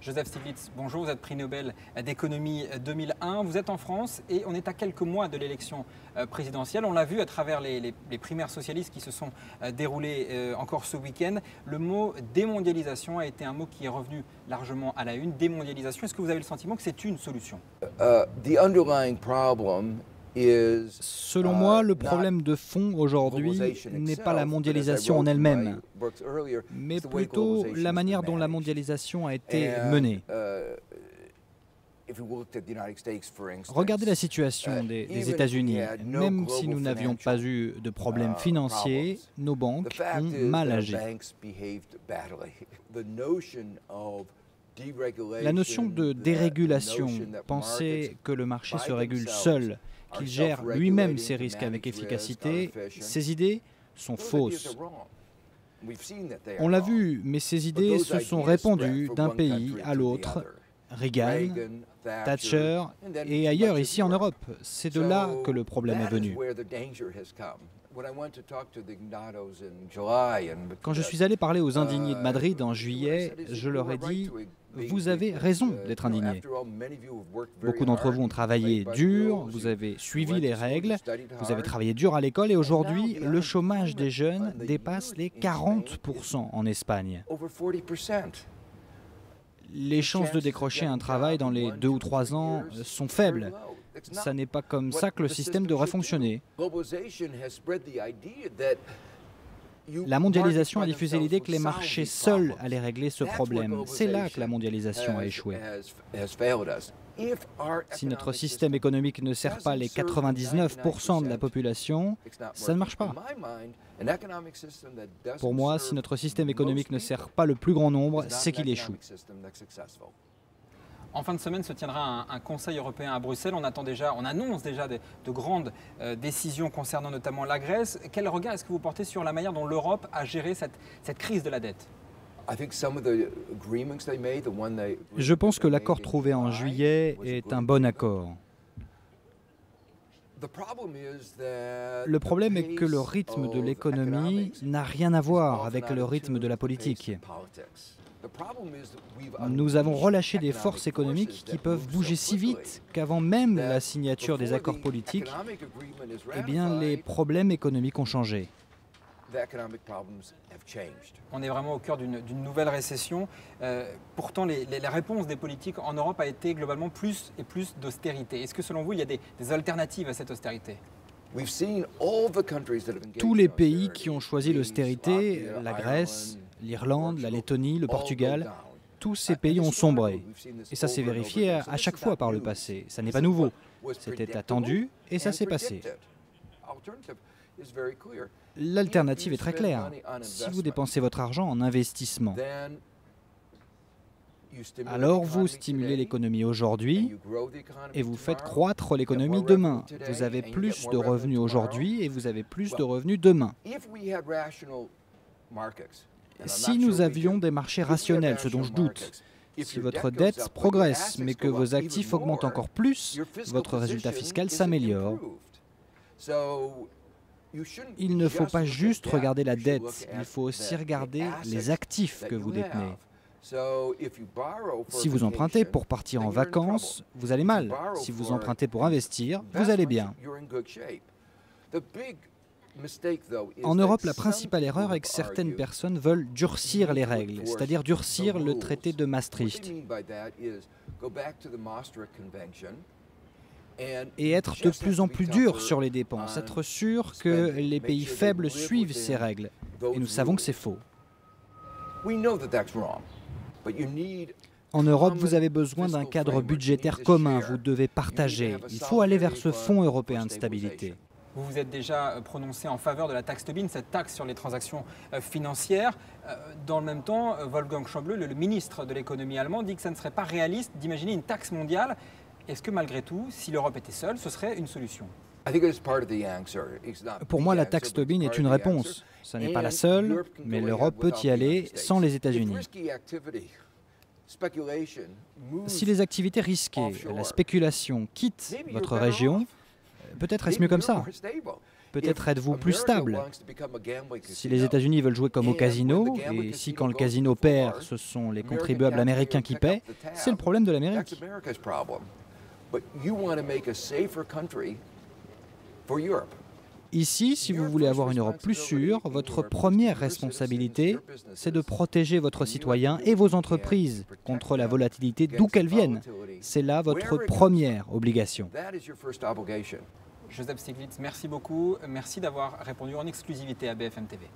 Joseph Stiglitz, bonjour, vous êtes prix Nobel d'économie 2001. Vous êtes en France et on est à quelques mois de l'élection présidentielle. On l'a vu à travers les primaires socialistes qui se sont déroulées encore ce week-end. Le mot démondialisation a été un mot qui est revenu largement à la une. Démondialisation, est-ce que vous avez le sentiment que c'est une solution? Selon moi, le problème de fond aujourd'hui n'est pas la mondialisation en elle-même, mais plutôt la manière dont la mondialisation a été menée. Regardez la situation des États-Unis. Même si nous n'avions pas eu de problème financier, nos banques ont mal agi. La notion de dérégulation, penser que le marché se régule seul, qu'il gère lui-même ses risques avec efficacité, ces idées sont fausses. On l'a vu, mais ces idées se sont répandues d'un pays à l'autre. Reagan, Thatcher et ailleurs ici en Europe. C'est de là que le problème est venu. Quand je suis allé parler aux indignés de Madrid en juillet, je leur ai dit « Vous avez raison d'être indignés. Beaucoup d'entre vous ont travaillé dur, vous avez suivi les règles, vous avez travaillé dur à l'école et aujourd'hui, le chômage des jeunes dépasse les 40% en Espagne. Les chances de décrocher un travail dans les 2 ou 3 ans sont faibles. Ça n'est pas comme ça que le système devrait fonctionner. La mondialisation a diffusé l'idée que les marchés seuls allaient régler ce problème. C'est là que la mondialisation a échoué. Si notre système économique ne sert pas les 99% de la population, ça ne marche pas. Pour moi, si notre système économique ne sert pas le plus grand nombre, c'est qu'il échoue. En fin de semaine se tiendra un Conseil européen à Bruxelles. On annonce déjà de grandes décisions concernant notamment la Grèce. Quel regard est-ce que vous portez sur la manière dont l'Europe a géré cette crise de la dette? Je pense que l'accord trouvé en juillet est un bon accord. Le problème est que le rythme de l'économie n'a rien à voir avec le rythme de la politique. Nous avons relâché des forces économiques qui peuvent bouger si vite qu'avant même la signature des accords politiques, eh bien, les problèmes économiques ont changé. On est vraiment au cœur d'une nouvelle récession. Pourtant, les réponses des politiques en Europe a été globalement plus et plus d'austérité. Est-ce que selon vous, il y a des alternatives à cette austérité? Tous les pays qui ont choisi l'austérité, la Grèce, l'Irlande, la Lettonie, le Portugal, tous ces pays ont sombré. Et ça s'est vérifié à chaque fois par le passé. Ça n'est pas nouveau. C'était attendu et ça s'est passé. L'alternative est très claire. Si vous dépensez votre argent en investissement, alors vous stimulez l'économie aujourd'hui et vous faites croître l'économie demain. Vous avez plus de revenus aujourd'hui et vous avez plus de revenus demain. Si nous avions des marchés rationnels, ce dont je doute, si votre dette progresse mais que vos actifs augmentent encore plus, votre résultat fiscal s'améliore. Il ne faut pas juste regarder la dette, il faut aussi regarder les actifs que vous détenez. Si vous empruntez pour partir en vacances, vous allez mal. Si vous empruntez pour investir, vous allez bien. En Europe, la principale erreur est que certaines personnes veulent durcir les règles, c'est-à-dire durcir le traité de Maastricht. Et être de plus en plus dur sur les dépenses, être sûr que les pays faibles suivent ces règles. Et nous savons que c'est faux. En Europe, vous avez besoin d'un cadre budgétaire commun, vous devez partager. Il faut aller vers ce fonds européen de stabilité. Vous vous êtes déjà prononcé en faveur de la taxe Tobin, cette taxe sur les transactions financières. Dans le même temps, Wolfgang Schäuble, le ministre de l'économie allemand, dit que ça ne serait pas réaliste d'imaginer une taxe mondiale. Est-ce que malgré tout, si l'Europe était seule, ce serait une solution? Pour moi, la taxe Tobin est une réponse. Ce n'est pas la seule, mais l'Europe peut y aller sans les États-Unis. Si les activités risquées, la spéculation quittent votre région, peut-être est-ce mieux comme ça. Peut-être êtes-vous plus stable. Si les États-Unis veulent jouer comme au casino, et si quand le casino perd, ce sont les contribuables américains qui paient, c'est le problème de l'Amérique. Ici, si vous voulez avoir une Europe plus sûre, votre première responsabilité, c'est de protéger votre citoyen et vos entreprises contre la volatilité d'où qu'elles viennent. C'est là votre première obligation. Joseph Stiglitz, merci beaucoup. Merci d'avoir répondu en exclusivité à BFM TV.